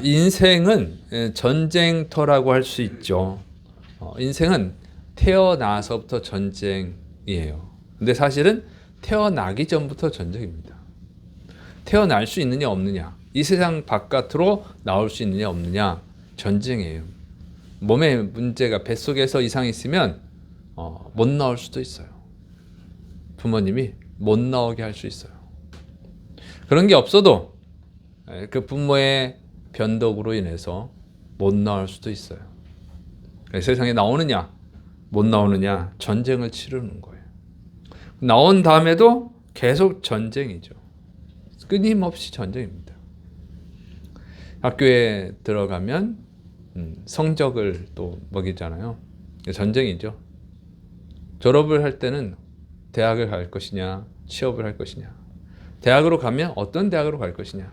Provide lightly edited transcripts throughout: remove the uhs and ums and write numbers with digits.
인생은 전쟁터라고 할 수 있죠. 인생은 태어나서부터 전쟁이에요. 근데 사실은 태어나기 전부터 전쟁입니다. 태어날 수 있느냐 없느냐, 이 세상 바깥으로 나올 수 있느냐 없느냐, 전쟁이에요. 몸에 문제가, 뱃속에서 이상이 있으면 못 나올 수도 있어요. 부모님이 못 나오게 할 수 있어요. 그런 게 없어도 그 부모의 변덕으로 인해서 못 나올 수도 있어요. 세상에 나오느냐 못 나오느냐, 전쟁을 치르는 거예요. 나온 다음에도 계속 전쟁이죠. 끊임없이 전쟁입니다. 학교에 들어가면 성적을 또 먹이잖아요. 전쟁이죠. 졸업을 할 때는 대학을 갈 것이냐, 취업을 할 것이냐, 대학으로 가면 어떤 대학으로 갈 것이냐,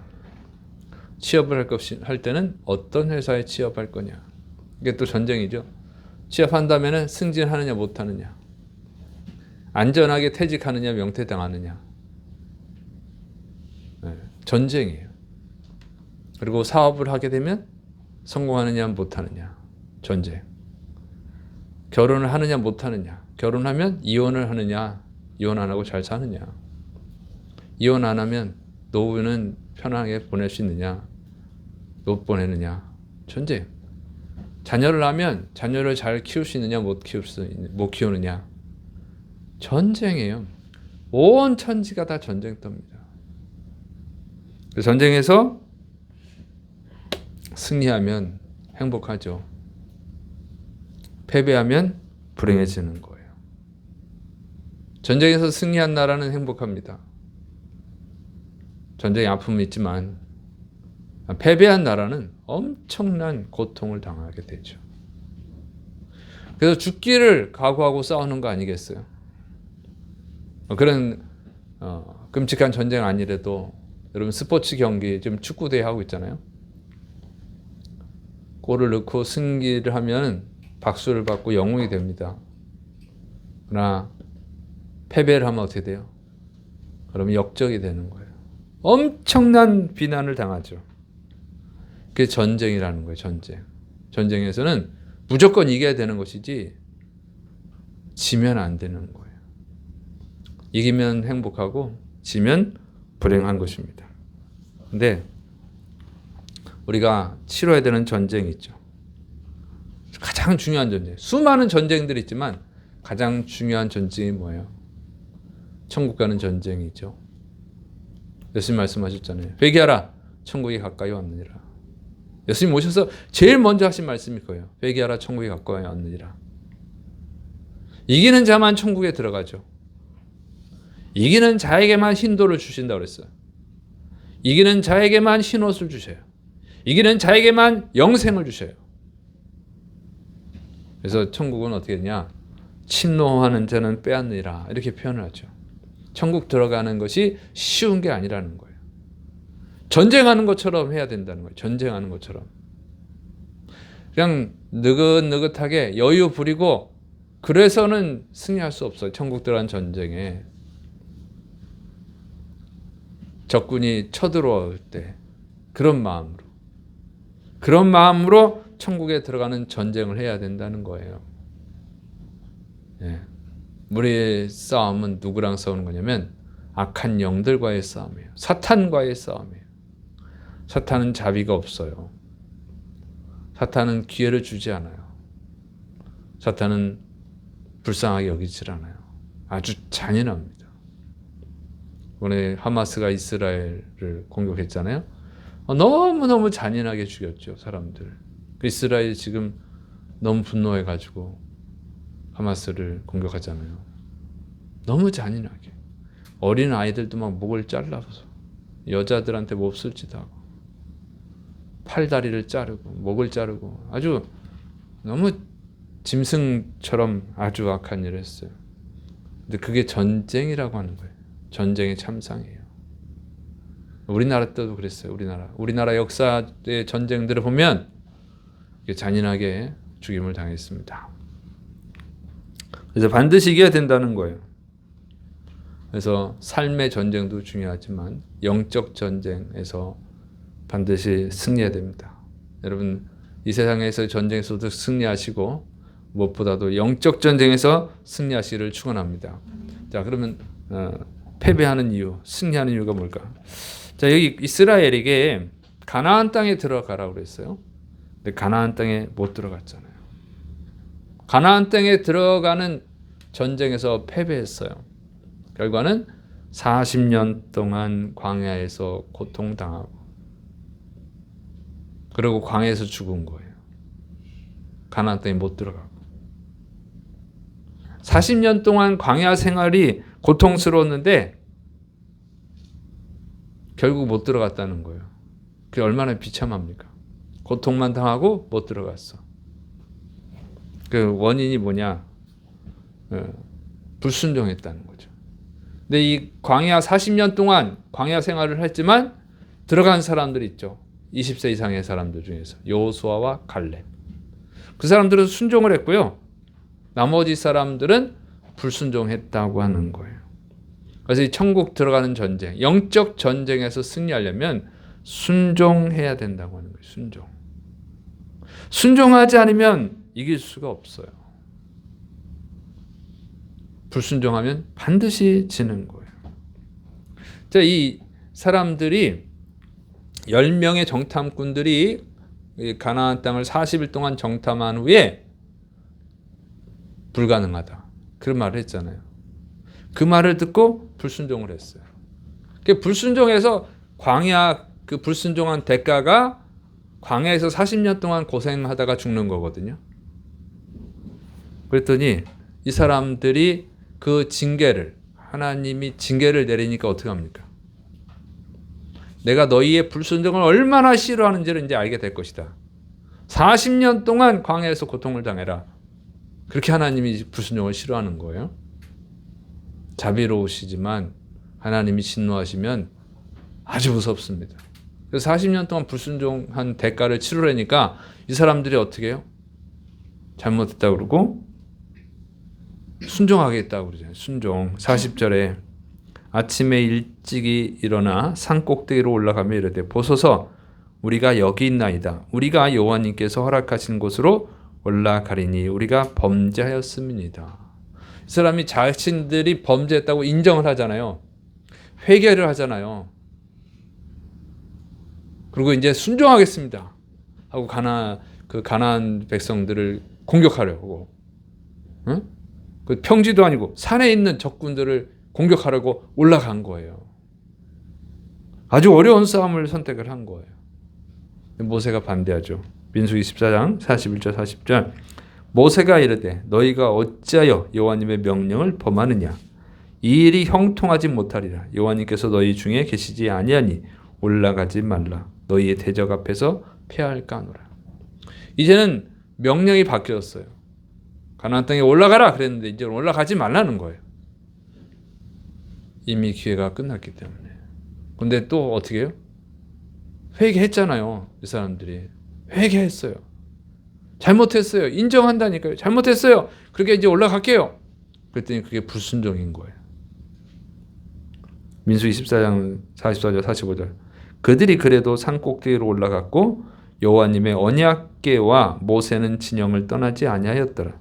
취업을 할 때는 어떤 회사에 취업할 거냐, 이게 또 전쟁이죠. 취업한다면 승진하느냐 못하느냐, 안전하게 퇴직하느냐 명퇴당하느냐, 전쟁이에요. 그리고 사업을 하게 되면 성공하느냐 못하느냐, 전쟁. 결혼을 하느냐 못하느냐, 결혼하면 이혼을 하느냐, 이혼 안 하고 잘 사느냐, 이혼 안 하면 노후는 편하게 보낼 수 있느냐, 못 보내느냐, 전쟁. 자녀를 낳으면 자녀를 잘 키울 수 있느냐 못 키우느냐, 전쟁이에요. 온 천지가 다 전쟁터입니다. 전쟁에서 승리하면 행복하죠. 패배하면 불행해지는 거예요. 전쟁에서 승리한 나라는 행복합니다. 전쟁에 아픔이 있지만 패배한 나라는 엄청난 고통을 당하게 되죠. 그래서 죽기를 각오하고 싸우는 거 아니겠어요? 그런 끔찍한 전쟁 아니래도 여러분 스포츠 경기 지금 축구대회 하고 있잖아요. 골을 넣고 승리를 하면 박수를 받고 영웅이 됩니다. 그러나 패배를 하면 어떻게 돼요? 그러면 역적이 되는 거예요. 엄청난 비난을 당하죠. 그게 전쟁이라는 거예요. 전쟁. 전쟁에서는 무조건 이겨야 되는 것이지 지면 안 되는 거예요. 이기면 행복하고 지면 불행한 것입니다. 근데 우리가 치러야 되는 전쟁이 있죠. 가장 중요한 전쟁. 수많은 전쟁들이 있지만 가장 중요한 전쟁이 뭐예요? 천국 가는 전쟁이죠. 예수님 말씀하셨잖아요. 회개하라, 천국이 가까이 왔느니라. 예수님 오셔서 제일 먼저 하신 말씀이 그거예요. 회개하라, 천국이 가까이 왔느니라. 이기는 자만 천국에 들어가죠. 이기는 자에게만 흰돌을 주신다고 그랬어요. 이기는 자에게만 흰옷을 주셔요. 이기는 자에게만 영생을 주셔요. 그래서 천국은 어떻게 되냐? 침노하는 자는 빼앗느니라, 이렇게 표현을 하죠. 천국 들어가는 것이 쉬운 게 아니라는 거예요. 전쟁하는 것처럼 해야 된다는 거예요. 전쟁하는 것처럼. 그냥 느긋느긋하게 여유 부리고 그래서는 승리할 수 없어요. 천국 들어간 전쟁에. 적군이 쳐들어올 때 그런 마음으로 천국에 들어가는 전쟁을 해야 된다는 거예요. 예. 우리의 싸움은 누구랑 싸우는 거냐면 악한 영들과의 싸움이에요. 사탄과의 싸움이에요. 사탄은 자비가 없어요. 사탄은 기회를 주지 않아요. 사탄은 불쌍하게 여기질 않아요. 아주 잔인합니다. 이번에 하마스가 이스라엘을 공격했잖아요. 너무너무 잔인하게 죽였죠, 사람들. 이스라엘이 지금 너무 분노해가지고 하마스를 공격하잖아요. 너무 잔인하게. 어린 아이들도 막 목을 잘라서 여자들한테 몹쓸지도 하고 팔다리를 자르고 목을 자르고 아주 너무 짐승처럼 아주 악한 일을 했어요. 근데 그게 전쟁이라고 하는 거예요. 전쟁의 참상이에요. 우리나라 때도 그랬어요. 우리나라 역사의 전쟁들을 보면 잔인하게 죽임을 당했습니다. 그래서 반드시 이겨야 된다는 거예요. 그래서 삶의 전쟁도 중요하지만 영적 전쟁에서 반드시 승리해야 됩니다. 여러분, 이 세상에서 전쟁에서도 승리하시고 무엇보다도 영적 전쟁에서 승리하시기를 축원합니다. 자, 그러면 패배하는 이유, 승리하는 이유가 뭘까? 자, 여기 이스라엘에게 가나안 땅에 들어가라고 그랬어요. 근데 가나안 땅에 못 들어갔잖아요. 가나안 땅에 들어가는 전쟁에서 패배했어요. 결과는 40년 동안 광야에서 고통당하고, 그리고 광야에서 죽은 거예요. 가나안 땅에 못 들어가고. 40년 동안 광야 생활이 고통스러웠는데 결국 못 들어갔다는 거예요. 그게 얼마나 비참합니까? 고통만 당하고 못 들어갔어. 그 원인이 뭐냐? 불순종했다는 거죠. 근데 이 광야 40년 동안 광야 생활을 했지만 들어간 사람들이 있죠. 20세 이상의 사람들 중에서 여호수아와 갈렙. 그 사람들은 순종을 했고요. 나머지 사람들은 불순종했다고 하는 거예요. 그래서 이 천국 들어가는 전쟁, 영적 전쟁에서 승리하려면 순종해야 된다고 하는 거예요. 순종. 순종하지 않으면 이길 수가 없어요. 불순종하면 반드시 지는 거예요. 자, 이 사람들이 10명의 정탐꾼들이 가나안 땅을 40일 동안 정탐한 후에 불가능하다. 그런 말을 했잖아요. 그 말을 듣고 불순종을 했어요. 그 불순종해서 광야, 그 불순종한 대가가 광야에서 40년 동안 고생하다가 죽는 거거든요. 그랬더니 이 사람들이 그 징계를, 하나님이 징계를 내리니까 어떻게 합니까? 내가 너희의 불순종을 얼마나 싫어하는지를 이제 알게 될 것이다. 40년 동안 광야에서 고통을 당해라. 그렇게 하나님이 불순종을 싫어하는 거예요. 자비로우시지만 하나님이 진노하시면 아주 무섭습니다. 그래서 40년 동안 불순종한 대가를 치르려니까 이 사람들이 어떻게 해요? 잘못했다고 그러고 순종하겠다고 그러잖아요. 순종. 40절에 아침에 일찍이 일어나 산 꼭대기로 올라가며 이르되 보소서 우리가 여기 있나이다. 우리가 여호와님께서 허락하신 곳으로 올라가리니 우리가 범죄하였음이니이다. 이 사람이 자신들이 범죄했다고 인정을 하잖아요. 회개를 하잖아요. 그리고 이제 순종하겠습니다 하고 가나안 백성들을 공격하려고, 응? 그 평지도 아니고 산에 있는 적군들을 공격하려고 올라간 거예요. 아주 어려운 싸움을 선택을 한 거예요. 모세가 반대하죠. 민수기 14장 41절 40절 모세가 이르되 너희가 어찌하여 여호와님의 명령을 범하느냐 이 일이 형통하지 못하리라. 여호와님께서 너희 중에 계시지 아니하니 올라가지 말라. 너희의 대적 앞에서 패할까노라. 이제는 명령이 바뀌었어요. 가나안 땅에 올라가라 그랬는데 이제 올라가지 말라는 거예요. 이미 기회가 끝났기 때문에. 근데 또 어떻게 해요? 회개했잖아요. 이 사람들이 회개했어요. 잘못했어요. 인정한다니까요. 잘못했어요. 그렇게 이제 올라갈게요. 그랬더니 그게 불순종인 거예요. 민수기 14장 44절 45절 그들이 그래도 산 꼭대기로 올라갔고 여호와님의 언약궤와 모세는 진영을 떠나지 아니하였더라.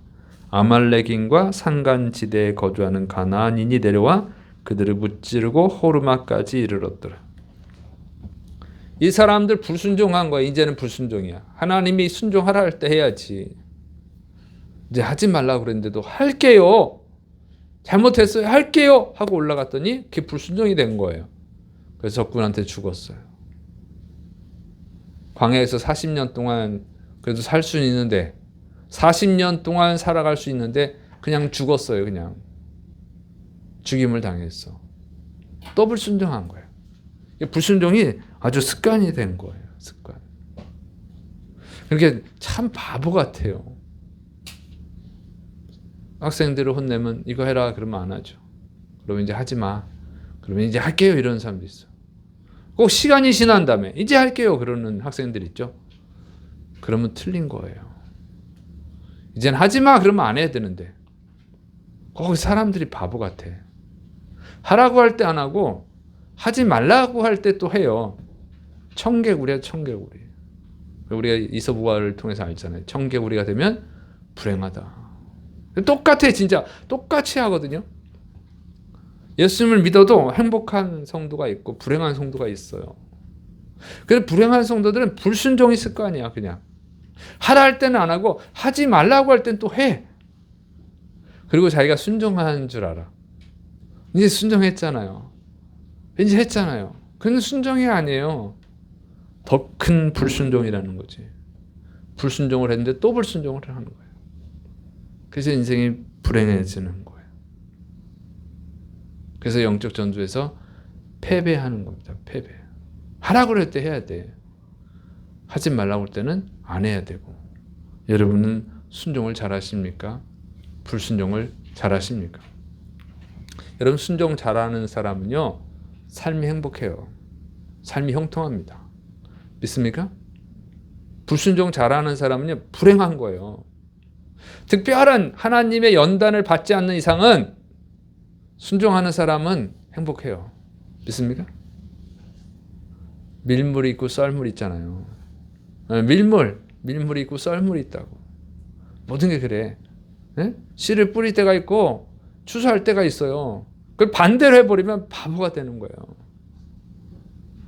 아말렉인과 산간지대에 거주하는 가나안인이 내려와 그들을 무찌르고 호르마까지 이르렀더라. 이 사람들 불순종한 거야. 이제는 불순종이야. 하나님이 순종하라 할 때 해야지. 이제 하지 말라고 그랬는데도 할게요. 잘못했어요. 할게요. 하고 올라갔더니 그게 불순종이 된 거예요. 그래서 적군한테 죽었어요. 광야에서 40년 동안 그래도 살 수는 있는데 40년 동안 살아갈 수 있는데 그냥 죽었어요. 그냥 죽임을 당했어. 또 불순종한 거예요. 불순종이 아주 습관이 된 거예요. 습관. 그러니까 참 바보 같아요. 학생들을 혼내면 이거 해라 그러면 안 하죠. 그러면 이제 하지 마. 그러면 이제 할게요 이런 사람도 있어. 꼭 시간이 지난 다음에 이제 할게요 그러는 학생들 있죠. 그러면 틀린 거예요. 이젠 하지 마 그러면 안 해야 되는데 꼭 사람들이 바보 같아. 하라고 할 때 안 하고 하지 말라고 할 때 또 해요. 청개구리야, 청개구리. 우리가 이서부화를 통해서 알잖아요. 청개구리가 되면 불행하다. 똑같아, 진짜. 똑같이 하거든요. 예수님을 믿어도 행복한 성도가 있고 불행한 성도가 있어요. 그래서 불행한 성도들은 불순종이 있을 거 아니야, 그냥. 하라 할 때는 안 하고 하지 말라고 할 땐 또 해. 그리고 자기가 순종하는 줄 알아. 이제 순종했잖아요. 이제 했잖아요. 그건 순종이 아니에요. 더 큰 불순종이라는 거지. 불순종을 했는데 또 불순종을 하는 거예요. 그래서 인생이 불행해지는 거예요. 그래서 영적 전투에서 패배하는 겁니다. 패배. 하라고 그럴 때 해야 돼. 하지 말라고 할 때는 안 해야 되고. 여러분은 순종을 잘 하십니까? 불순종을 잘 하십니까? 여러분, 순종 잘하는 사람은요, 삶이 행복해요. 삶이 형통합니다. 믿습니까? 불순종 잘하는 사람은요, 불행한 거예요. 특별한 하나님의 연단을 받지 않는 이상은 순종하는 사람은 행복해요. 믿습니까? 밀물 있고 썰물 있잖아요. 밀물이 있고 썰물이 있다고. 모든 게 그래. 네? 씨를 뿌릴 때가 있고 추수할 때가 있어요. 그걸 반대로 해버리면 바보가 되는 거예요.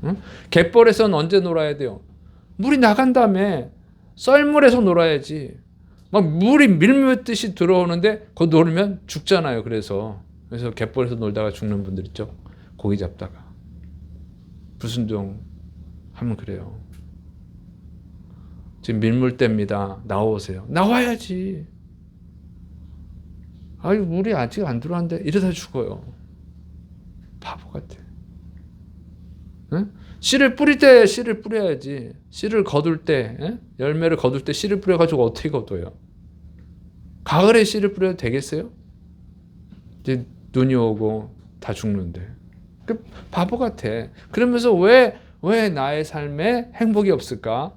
응? 갯벌에서는 언제 놀아야 돼요? 물이 나간 다음에 썰물에서 놀아야지. 막 물이 밀물듯이 들어오는데 그거 놀면 죽잖아요. 그래서 갯벌에서 놀다가 죽는 분들 있죠. 고기 잡다가. 불순종 하면 그래요. 지금 밀물때입니다. 나오세요. 나와야지. 아유, 물이 아직 안 들어왔는데 이러다 죽어요. 바보 같아. 응? 씨를 뿌릴 때 씨를 뿌려야지. 씨를 거둘 때, 열매를 거둘 때 씨를 뿌려가지고 어떻게 거둬요? 가을에 씨를 뿌려도 되겠어요? 이제 눈이 오고 다 죽는데. 바보 같아. 그러면서 왜 나의 삶에 행복이 없을까?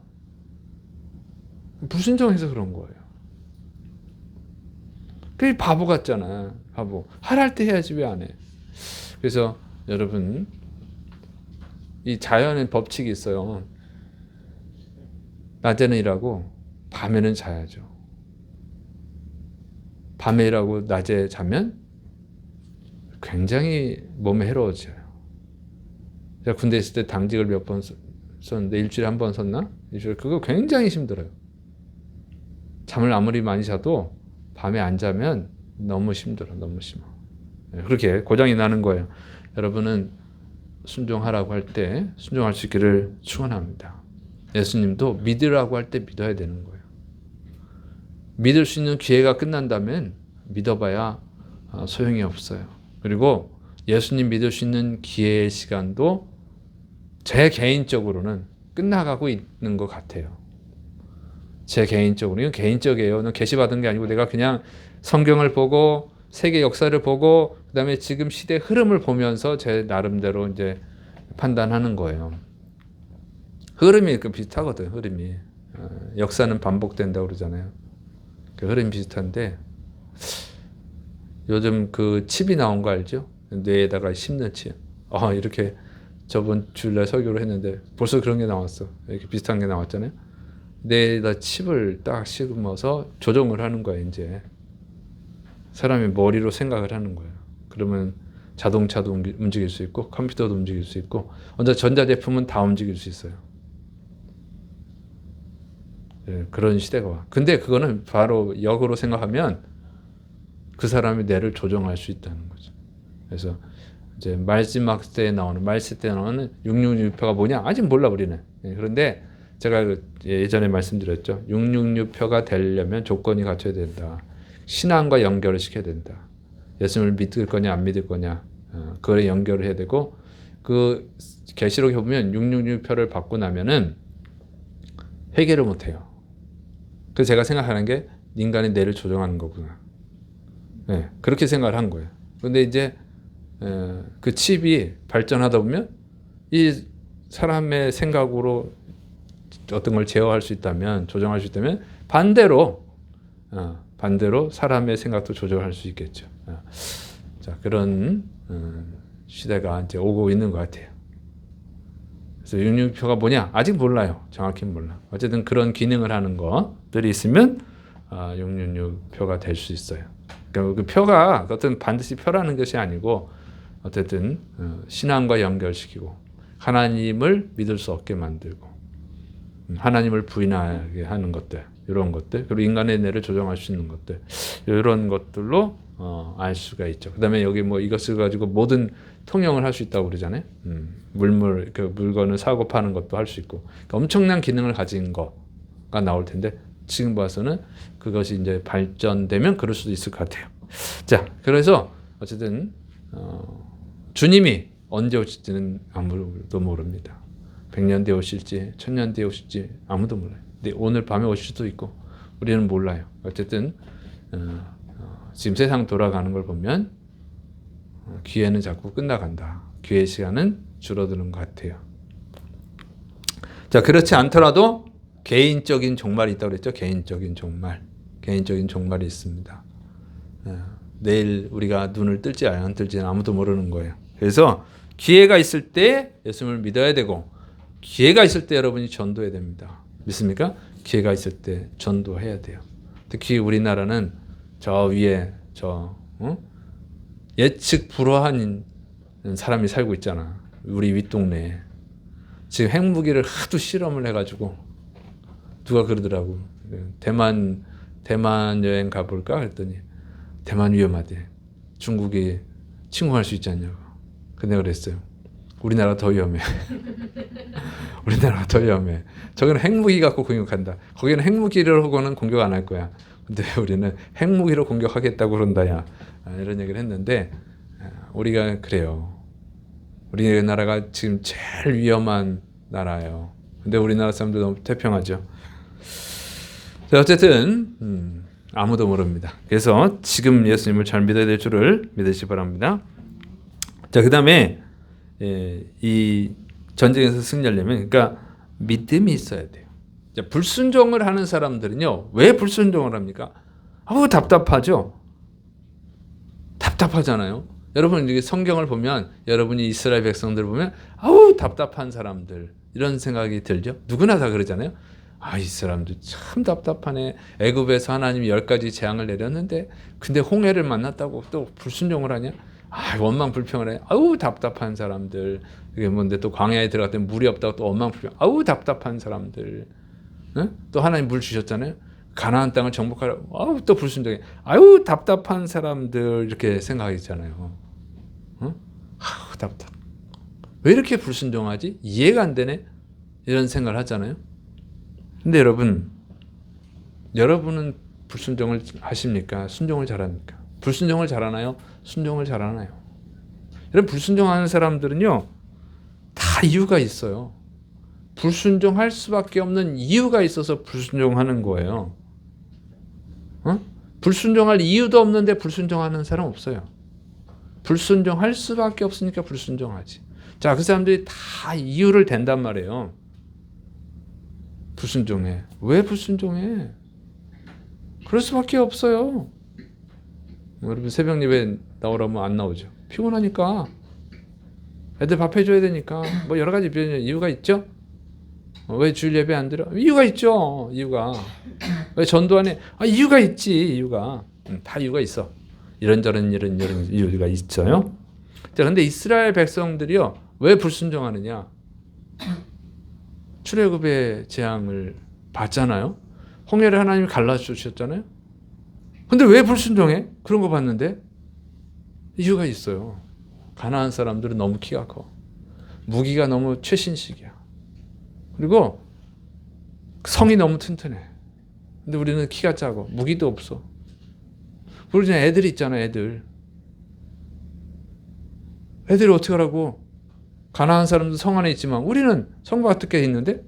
불순종해서 그런 거예요. 그게 바보 같잖아. 바보. 하랄 때 해야지 왜 안 해? 그래서 여러분, 이 자연의 법칙이 있어요. 낮에는 일하고 밤에는 자야죠. 밤에 일하고 낮에 자면 굉장히 몸에 해로워져요. 제가 군대 있을 때 당직을 몇 번 썼는데 일주일에 한 번 썼나? 일주일에 그거 굉장히 힘들어요. 잠을 아무리 많이 자도 밤에 안 자면 너무 힘들어. 너무 심어. 그렇게 고장이 나는 거예요. 여러분은 순종하라고 할 때 순종할 수 있기를 축원합니다. 예수님도 믿으라고 할 때 믿어야 되는 거예요. 믿을 수 있는 기회가 끝난다면 믿어봐야 소용이 없어요. 그리고 예수님 믿을 수 있는 기회의 시간도 제 개인적으로는 끝나가고 있는 것 같아요. 제 개인적으로. 이건 개인적이에요. 계시받은 게 아니고 내가 그냥 성경을 보고 세계 역사를 보고 그다음에 지금 시대 흐름을 보면서 제 나름대로 이제 판단하는 거예요. 흐름이 비슷하거든. 흐름이. 역사는 반복된다고 그러잖아요. 그 흐름이 비슷한데 요즘 그 칩이 나온 거 알죠? 뇌에다가 심는 칩. 이렇게 저번 주일날 설교를 했는데 벌써 그런 게 나왔어. 이렇게 비슷한 게 나왔잖아요. 뇌에다 칩을 딱 심어서 조정을 하는 거야, 이제. 사람이 머리로 생각을 하는 거예요. 그러면 자동차도 움직일 수 있고 컴퓨터도 움직일 수 있고 전자제품은 다 움직일 수 있어요. 네, 그런 시대가 와. 근데 그거는 바로 역으로 생각하면 그 사람이 뇌를 조정할 수 있다는 거죠. 그래서 이제 마지막 때에 나오는 말세 때 나오는 666표가 뭐냐? 아직 몰라 우리는. 네, 그런데 제가 예전에 말씀드렸죠. 666표가 되려면 조건이 갖춰야 된다. 신앙과 연결을 시켜야 된다. 예수님을 믿을 거냐 안 믿을 거냐 그거에 연결을 해야 되고 그 계시록에 보면 666표를 받고 나면은 회개를 못 해요. 그래서 제가 생각하는 게 인간의 뇌를 조정하는 거구나. 네, 그렇게 생각을 한 거예요. 그런데 이제 그 칩이 발전하다 보면 이 사람의 생각으로 어떤 걸 제어할 수 있다면 조정할 수 있다면 반대로 사람의 생각도 조절할 수 있겠죠. 자, 그런 시대가 이제 오고 있는 것 같아요. 그래서 666표가 뭐냐? 아직 몰라요. 정확히는 몰라. 어쨌든 그런 기능을 하는 것들이 있으면 666표가 될 수 있어요. 그러니까 그 표가 어떤 반드시 표라는 것이 아니고 어쨌든 신앙과 연결시키고 하나님을 믿을 수 없게 만들고 하나님을 부인하게 하는 것들, 이런 것들, 그리고 인간의 뇌를 조정할 수 있는 것들, 이런 것들로 알 수가 있죠. 그다음에 여기 뭐 이것을 가지고 모든 통용을 할 수 있다고 그러잖아요. 그 물건을 사고 파는 것도 할 수 있고, 그러니까 엄청난 기능을 가진 거가 나올 텐데 지금 봐서는 그것이 이제 발전되면 그럴 수도 있을 것 같아요. 자, 그래서 어쨌든 주님이 언제 오실지는 아무도 모릅니다. 100년 뒤에 오실지 1000년 뒤에 오실지 아무도 몰라요. 근데 오늘 밤에 오실 수도 있고 우리는 몰라요. 어쨌든 지금 세상 돌아가는 걸 보면 기회는 자꾸 끝나간다. 기회 시간은 줄어드는 것 같아요. 자, 그렇지 않더라도 개인적인 종말이 있다고 그랬죠. 개인적인 종말이 있습니다. 내일 우리가 눈을 뜰지 안 뜰지는 아무도 모르는 거예요. 그래서 기회가 있을 때 예수님을 믿어야 되고 기회가 있을 때 여러분이 전도해야 됩니다. 믿습니까? 기회가 있을 때 전도해야 돼요. 특히 우리나라는 저 위에 예측 불허한 사람이 살고 있잖아. 우리 윗동네에. 지금 핵무기를 하도 실험을 해가지고 누가 그러더라고. 대만 여행 가볼까? 그랬더니 대만 위험하대. 중국이 침공할 수 있지 않냐고. 근데 그랬어요. 우리나라 더 위험해. 우리나라가 더 위험해. 저기는 핵무기 갖고 공격한다. 거기는 핵무기를 하고는 공격 안 할 거야. 근데 우리는 핵무기로 공격하겠다고 그런다, 야. 이런 얘기를 했는데, 우리가 그래요. 우리나라가 지금 제일 위험한 나라예요. 근데 우리나라 사람들 너무 태평하죠. 자, 어쨌든, 아무도 모릅니다. 그래서 지금 예수님을 잘 믿어야 될 줄을 믿으시기 바랍니다. 자, 그 다음에, 이 전쟁에서 승리하려면, 그러니까 믿음이 있어야 돼요. 자, 불순종을 하는 사람들은요, 왜 불순종을 합니까? 답답하죠? 답답하잖아요. 여러분, 이게 성경을 보면, 여러분이 이스라엘 백성들을 보면, 답답한 사람들, 이런 생각이 들죠? 누구나 다 그러잖아요. 이 사람들 참 답답하네. 애굽에서 하나님이 10가지 재앙을 내렸는데, 근데 홍해를 만났다고 또 불순종을 하냐? 원망 불평을 해. 답답한 사람들. 이게 뭔데 또 광야에 들어갔더니 물이 없다고 또 원망 불평. 답답한 사람들. 응? 또 하나님 물 주셨잖아요. 가나안 땅을 정복하라고. 또 불순종해. 답답한 사람들 이렇게 생각했잖아요. 응? 답답. 왜 이렇게 불순종하지? 이해가 안 되네. 이런 생각을 하잖아요. 근데 여러분은 불순종을 하십니까? 순종을 잘합니까? 불순종을 잘하나요? 순종을 잘하나요? 이런 불순종하는 사람들은요, 다 이유가 있어요. 불순종할 수밖에 없는 이유가 있어서 불순종하는 거예요. 불순종할 이유도 없는데 불순종하는 사람 없어요. 불순종할 수밖에 없으니까 불순종하지. 자, 그 사람들이 다 이유를 댄단 말이에요. 불순종해. 왜 불순종해? 그럴 수밖에 없어요. 여러분 새벽 예배 나오라면 안 나오죠. 피곤하니까. 애들 밥 해줘야 되니까. 뭐 여러 가지 이유가 있죠. 왜 주일 예배 안 들어? 이유가 있죠. 이유가. 왜 전도 안 해? 이유가 있지. 이유가. 다 이유가 있어. 이런 이유가 있어요. 자, 근데 이스라엘 백성들이요, 왜 불순종하느냐? 출애굽의 재앙을 봤잖아요. 홍해를 하나님이 갈라주셨잖아요. 근데 왜 불순종해? 그런 거 봤는데 이유가 있어요. 가나안 사람들은 너무 키가 커. 무기가 너무 최신식이야. 그리고 성이 너무 튼튼해. 근데 우리는 키가 작고 무기도 없어. 우리는 애들 있잖아, 애들. 애들이 어떻게 하라고? 가나안 사람도 성 안에 있지만 우리는 성 밖에 있는데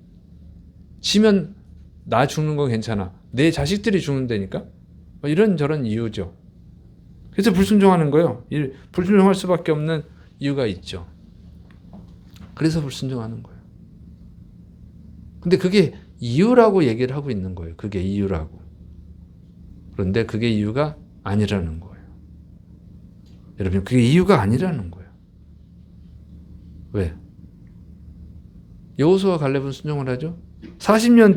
지면 나 죽는 건 괜찮아. 내 자식들이 죽는다니까? 이런저런 이유죠. 그래서 불순종하는 거예요. 불순종할 수밖에 없는 이유가 있죠. 그래서 불순종하는 거예요. 근데 그게 이유라고 얘기를 하고 있는 거예요. 그게 이유라고. 그런데 그게 이유가 아니라는 거예요. 여러분, 그게 이유가 아니라는 거예요. 왜? 여호수아와 갈렙은 순종을 하죠. 40년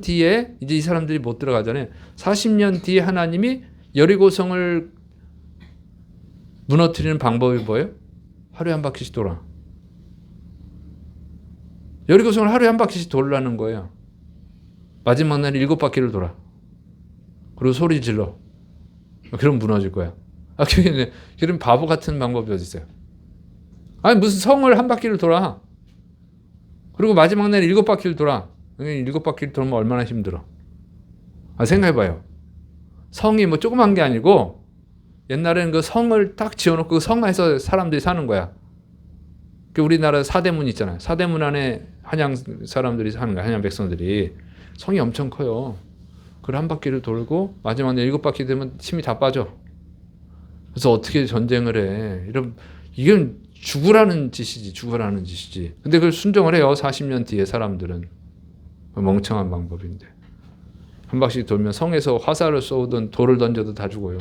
뒤에 이제 이 사람들이 못 들어가잖아요. 40년 뒤에 하나님이 여리고성을 무너뜨리는 방법이 뭐예요? 하루에 한 바퀴씩 돌아. 여리고성을 하루에 한 바퀴씩 돌라는 거예요. 마지막 날에 7바퀴를 돌아. 그리고 소리 질러. 그럼 무너질 거야. 그럼 바보 같은 방법이 어디 있어요? 아니 무슨 성을 한 바퀴를 돌아. 그리고 마지막 날에 7바퀴를 돌아. 7바퀴를 돌면 얼마나 힘들어. 생각해봐요. 성이 뭐 조그만 게 아니고 옛날에는 그 성을 딱 지어놓고 그 성에서 사람들이 사는 거야. 우리나라 사대문 있잖아요. 사대문 안에 한양 사람들이 사는 거야. 한양 백성들이. 성이 엄청 커요. 그걸 한 바퀴를 돌고 마지막 날 7바퀴 되면 힘이 다 빠져. 그래서 어떻게 전쟁을 해. 이건 죽으라는 짓이지. 근데 그걸 순종을 해요. 40년 뒤에 사람들은. 멍청한 방법인데. 한 바퀴 돌면 성에서 화살을 쏘든 돌을 던져도 다 죽어요.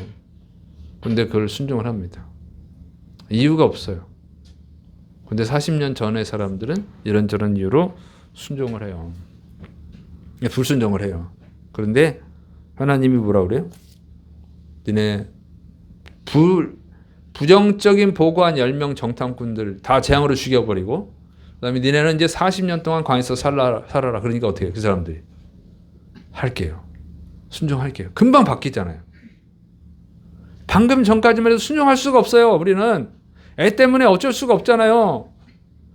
근데 그걸 순종을 합니다. 이유가 없어요. 근데 40년 전의 사람들은 이런저런 이유로 순종을 해요. 불순종을 해요. 그런데 하나님이 뭐라 그래요? 니네 부정적인 보고한 10명 정탐꾼들 다 재앙으로 죽여버리고 그다음에 니네는 이제 40년 동안 광야에서 살아라. 그러니까 어떻게 해요? 그 사람들이 할게요. 순종할게요. 금방 바뀌잖아요. 방금 전까지만 해도 순종할 수가 없어요. 우리는 애 때문에 어쩔 수가 없잖아요.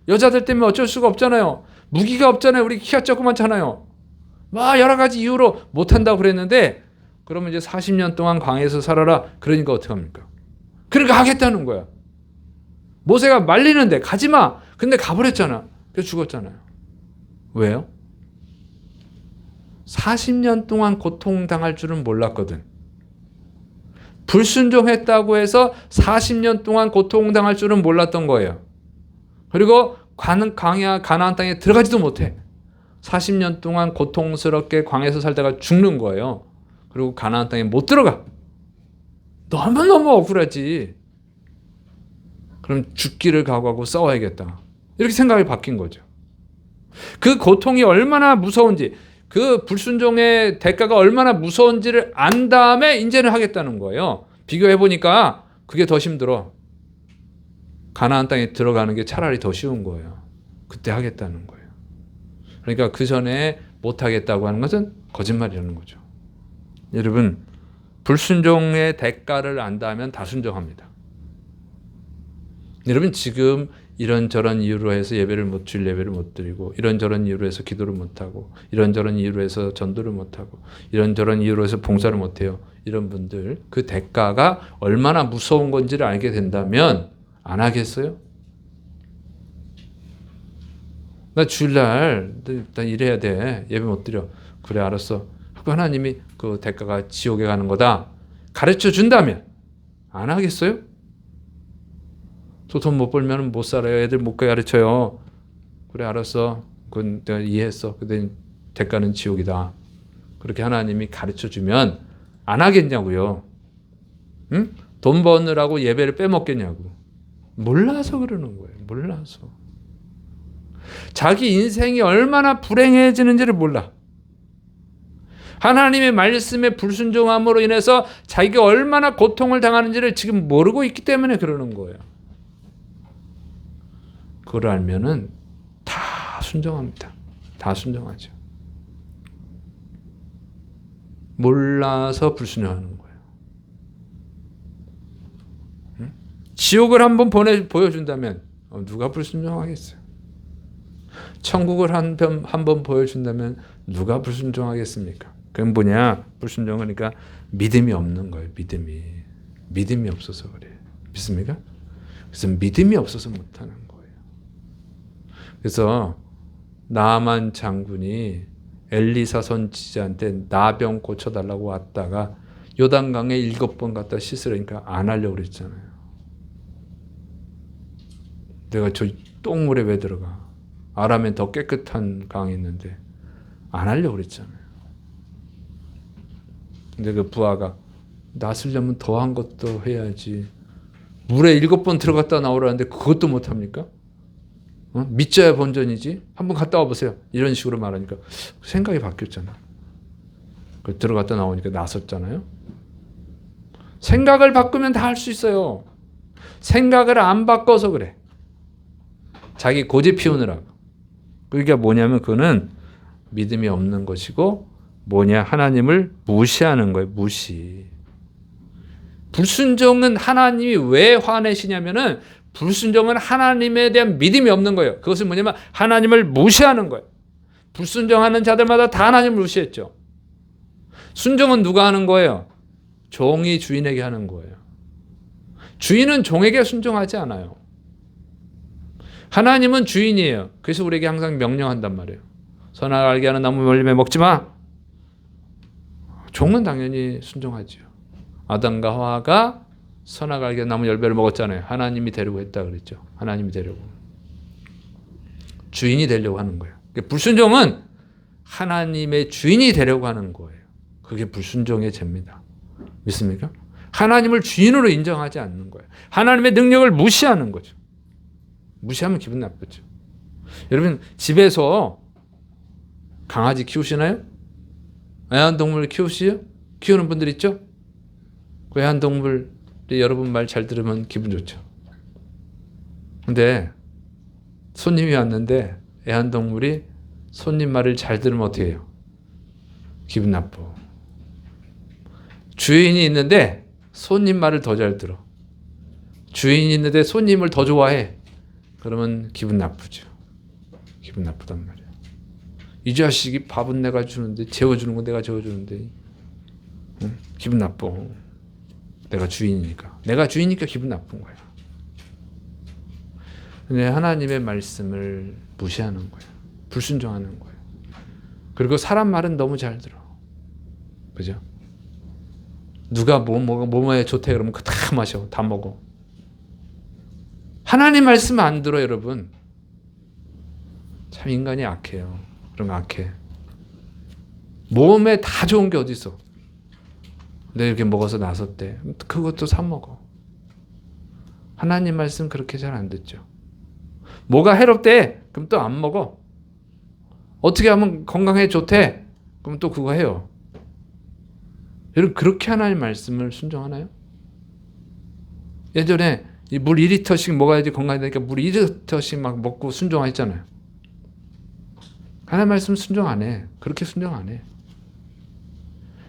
여자들 때문에 어쩔 수가 없잖아요. 무기가 없잖아요. 우리 키가 조그맣잖아요. 막 여러 가지 이유로 못한다고 그랬는데 그러면 이제 40년 동안 광야에서 살아라. 그러니까 어떡합니까? 그러니까 하겠다는 거야. 모세가 말리는데 가지마. 근데 가버렸잖아. 그래서 죽었잖아요. 왜요? 40년 동안 고통당할 줄은 몰랐거든. 불순종했다고 해서 40년 동안 고통당할 줄은 몰랐던 거예요. 그리고 광야 가나안 땅에 들어가지도 못해. 40년 동안 고통스럽게 광야에서 살다가 죽는 거예요. 그리고 가나안 땅에 못 들어가. 너무너무 억울하지. 그럼 죽기를 각오하고 싸워야겠다. 이렇게 생각이 바뀐 거죠. 그 고통이 얼마나 무서운지, 그 불순종의 대가가 얼마나 무서운지를 안 다음에 이제는 하겠다는 거예요. 비교해보니까 그게 더 힘들어. 가나안 땅에 들어가는 게 차라리 더 쉬운 거예요. 그때 하겠다는 거예요. 그러니까 그 전에 못하겠다고 하는 것은 거짓말이라는 거죠. 여러분, 불순종의 대가를 안다면 다 순종합니다. 여러분 지금 이런저런 이유로 해서 주일 예배를 못 드리고 이런저런 이유로 해서 기도를 못하고 이런저런 이유로 해서 전도를 못하고 이런저런 이유로 해서 봉사를 못해요. 이런 분들 그 대가가 얼마나 무서운 건지를 알게 된다면 안 하겠어요? 나 주일날 나 일해야 돼. 예배 못 드려. 그래 알았어. 하나님이 그 대가가 지옥에 가는 거다. 가르쳐 준다면 안 하겠어요? 돈 못 벌면 못 살아요. 애들 못 가르쳐요. 그래 알았어. 그건 내가 이해했어. 근데 대가는 지옥이다. 그렇게 하나님이 가르쳐 주면 안 하겠냐고요. 응? 돈 버느라고 예배를 빼먹겠냐고. 몰라서 그러는 거예요. 몰라서. 자기 인생이 얼마나 불행해지는지를 몰라. 하나님의 말씀에 불순종함으로 인해서 자기가 얼마나 고통을 당하는지를 지금 모르고 있기 때문에 그러는 거예요. 그걸 알면은 다 순종합니다. 다 순종하죠. 몰라서 불순종하는 거예요. 응? 지옥을 한번 보여준다면 누가 불순종하겠어요? 천국을 한번 보여준다면 누가 불순종하겠습니까? 그건 뭐냐? 불순종하니까 믿음이 없는 거예요. 믿음이 없어서 그래요. 믿습니까? 그래서 믿음이 없어서 못하는 거예요. 그래서 나만 장군이 엘리사 선지자한테 나병 고쳐달라고 왔다가 요단강에 7번 갔다 씻으라니까 안 하려고 그랬잖아요. 내가 저 똥물에 왜 들어가? 아라면 더 깨끗한 강이 있는데 안 하려고 그랬잖아요. 근데 그 부하가 낫으려면 더한 것도 해야지. 물에 7번 들어갔다 나오라는데 그것도 못합니까? 믿져야 본전이지. 한번 갔다 와보세요. 이런 식으로 말하니까 생각이 바뀌었잖아. 들어갔다 나오니까 나섰잖아요. 생각을 바꾸면 다 할 수 있어요. 생각을 안 바꿔서 그래. 자기 고집 피우느라고. 그게 뭐냐면 그거는 믿음이 없는 것이고 뭐냐 하나님을 무시하는 거예요. 무시. 불순종은 하나님이 왜 화내시냐면은 불순종은 하나님에 대한 믿음이 없는 거예요. 그것은 뭐냐면 하나님을 무시하는 거예요. 불순종하는 자들마다 다 하나님을 무시했죠. 순종은 누가 하는 거예요? 종이 주인에게 하는 거예요. 주인은 종에게 순종하지 않아요. 하나님은 주인이에요. 그래서 우리에게 항상 명령한단 말이에요. 선악을 알게 하는 나무 열매 먹지 마. 종은 당연히 순종하죠. 아담과 하와가 선악을 알게 하는 나무 열매를 먹었잖아요. 하나님이 되려고 했다 그랬죠. 하나님이 되려고. 주인이 되려고 하는 거예요. 불순종은 하나님의 주인이 되려고 하는 거예요. 그게 불순종의 죄입니다. 믿습니까? 하나님을 주인으로 인정하지 않는 거예요. 하나님의 능력을 무시하는 거죠. 무시하면 기분 나쁘죠. 여러분 집에서 강아지 키우시나요? 애완동물 키우시요? 키우는 분들 있죠? 그 애완동물이 여러분 말 잘 들으면 기분 좋죠. 근데 손님이 왔는데 애완동물이 손님 말을 잘 들으면 어떻게 해요? 기분 나빠. 주인이 있는데 손님 말을 더 잘 들어. 주인이 있는데 손님을 더 좋아해. 그러면 기분 나쁘죠. 기분 나쁘단 말이야. 이 자식이 밥은 내가 주는데 재워주는 건 내가 재워주는데 응? 기분 나빠. 내가 주인이니까. 내가 주인이니까 기분 나쁜 거야. 근데 하나님의 말씀을 무시하는 거예요. 불순종하는 거예요. 그리고 사람 말은 너무 잘 들어. 그죠? 누가 뭐뭐에 좋대 그러면 그거 다 마셔. 다 먹어. 하나님 말씀 안 들어 여러분. 참 인간이 악해요. 그런 거 악해. 몸에 다 좋은 게 어디 있어. 근데 이렇게 먹어서 나섰대. 그것도 사 먹어. 하나님 말씀 그렇게 잘 안 듣죠. 뭐가 해롭대? 그럼 또 안 먹어. 어떻게 하면 건강에 좋대? 그럼 또 그거 해요. 여러분 그렇게 하나님 말씀을 순종하나요? 예전에 물 2리터씩 먹어야지 건강이 되니까 물 2리터씩 막 먹고 순종했잖아요. 하나님 말씀 순종 안 해. 그렇게 순종 안 해.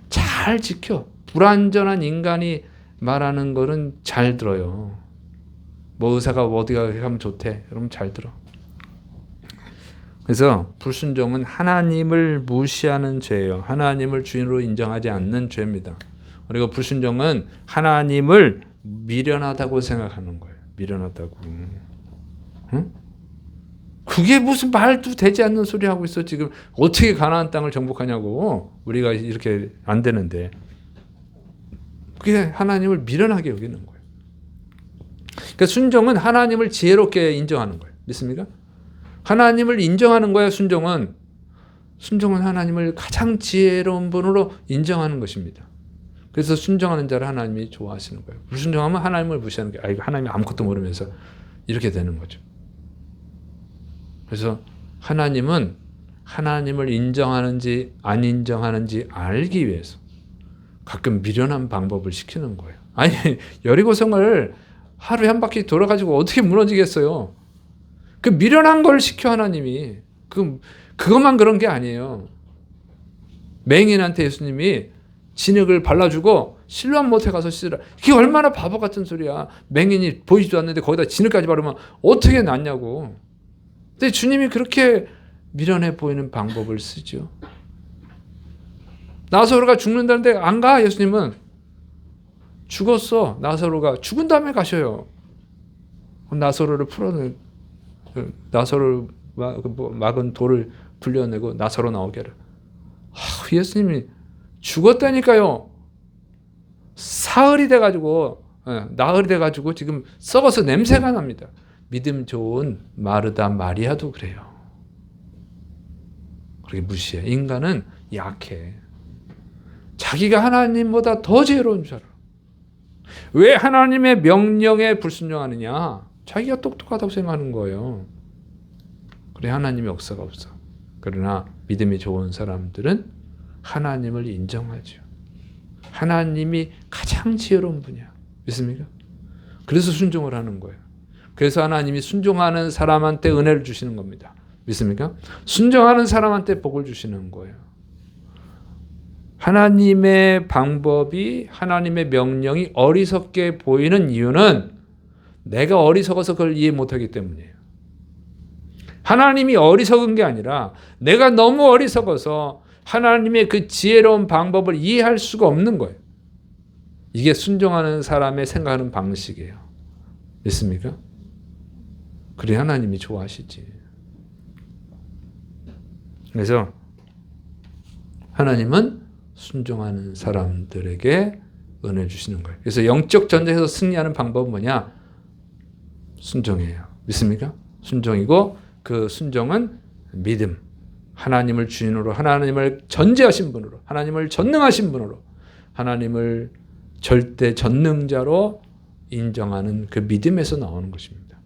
잘 지켜. 불완전한 인간이 말하는 거는 잘 들어요. 뭐 의사가 어디가 가면 좋대. 여러분 잘 들어. 그래서 불순종은 하나님을 무시하는 죄예요. 하나님을 주인으로 인정하지 않는 죄입니다. 그리고 불순종은 하나님을 미련하다고 생각하는 거예요. 미련하다고. 응? 그게 무슨 말도 되지 않는 소리 하고 있어. 지금 어떻게 가나안 땅을 정복하냐고. 우리가 이렇게 안 되는데. 그게 하나님을 미련하게 여기는 거예요. 그러니까 순종은 하나님을 지혜롭게 인정하는 거예요. 믿습니까? 하나님을 인정하는 거예요. 순종은. 순종은 하나님을 가장 지혜로운 분으로 인정하는 것입니다. 그래서 순종하는 자를 하나님이 좋아하시는 거예요. 불순종하면 하나님을 무시하는 거예요. 이거 하나님이 아무것도 모르면서 이렇게 되는 거죠. 그래서 하나님은 하나님을 인정하는지 안 인정하는지 알기 위해서 가끔 미련한 방법을 시키는 거예요. 아니 여리고성을 하루에 한 바퀴 돌아가지고 어떻게 무너지겠어요? 그 미련한 걸 시켜 하나님이. 그것만 그런 게 아니에요. 맹인한테 예수님이 진흙을 발라주고 실로암 못에 가서 씻으라. 그게 얼마나 바보 같은 소리야. 맹인이 보이지도 않는데 거기다 진흙까지 바르면 어떻게 낫냐고. 근데 주님이 그렇게 미련해 보이는 방법을 쓰죠. 나사로가 죽는다는데 안 가. 예수님은 죽었어. 나사로가 죽은 다음에 가셔요. 나사로를 풀어내. 나사로를 막은 돌을 불려내고 나사로 나오게 하라. 예수님이 죽었다니까요. 사흘이 돼가지고 나흘이 돼가지고 지금 썩어서 냄새가 납니다. 믿음 좋은 마르다 마리아도 그래요. 그렇게 무시해. 인간은 약해. 자기가 하나님보다 더 지혜로운 줄 알아. 왜 하나님의 명령에 불순종하느냐? 자기가 똑똑하다고 생각하는 거예요. 그래 하나님의 역사가 없어. 그러나 믿음이 좋은 사람들은 하나님을 인정하죠. 하나님이 가장 지혜로운 분이야. 믿습니까? 그래서 순종을 하는 거예요. 그래서 하나님이 순종하는 사람한테 은혜를 주시는 겁니다. 믿습니까? 순종하는 사람한테 복을 주시는 거예요. 하나님의 방법이, 하나님의 명령이 어리석게 보이는 이유는 내가 어리석어서 그걸 이해 못하기 때문이에요. 하나님이 어리석은 게 아니라 내가 너무 어리석어서 하나님의 그 지혜로운 방법을 이해할 수가 없는 거예요. 이게 순종하는 사람의 생각하는 방식이에요. 믿습니까? 그래 하나님이 좋아하시지. 그래서 하나님은 순종하는 사람들에게 은혜 주시는 거예요. 그래서 영적 전쟁에서 승리하는 방법은 뭐냐? 순종이에요. 믿습니까? 순종이고 그 순종은 믿음. 하나님을 주인으로, 하나님을 전제하신 분으로, 하나님을 전능하신 분으로, 하나님을 절대 전능자로 인정하는 그 믿음에서 나오는 것입니다.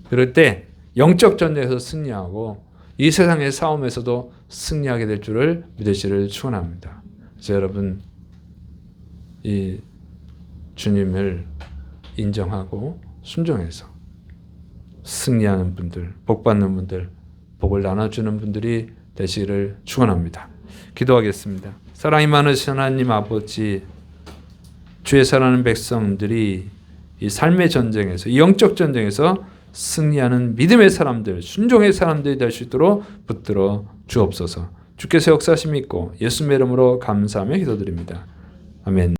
그럴 때 영적 전쟁에서 승리하고 이 세상의 싸움에서도 승리하게 될 줄을 믿으시기를 축원합니다. 그래서 여러분 이 주님을 인정하고 순종해서 승리하는 분들, 복받는 분들, 복을 나눠주는 분들이 되시기를 축원합니다. 기도하겠습니다. 사랑이 많으신 하나님 아버지, 주의 사랑하는 백성들이 이 삶의 전쟁에서, 이 영적 전쟁에서 승리하는 믿음의 사람들, 순종의 사람들이 될 수 있도록 붙들어 주옵소서. 주께서 역사하심 있고 예수님의 이름으로 감사하며 기도드립니다. 아멘.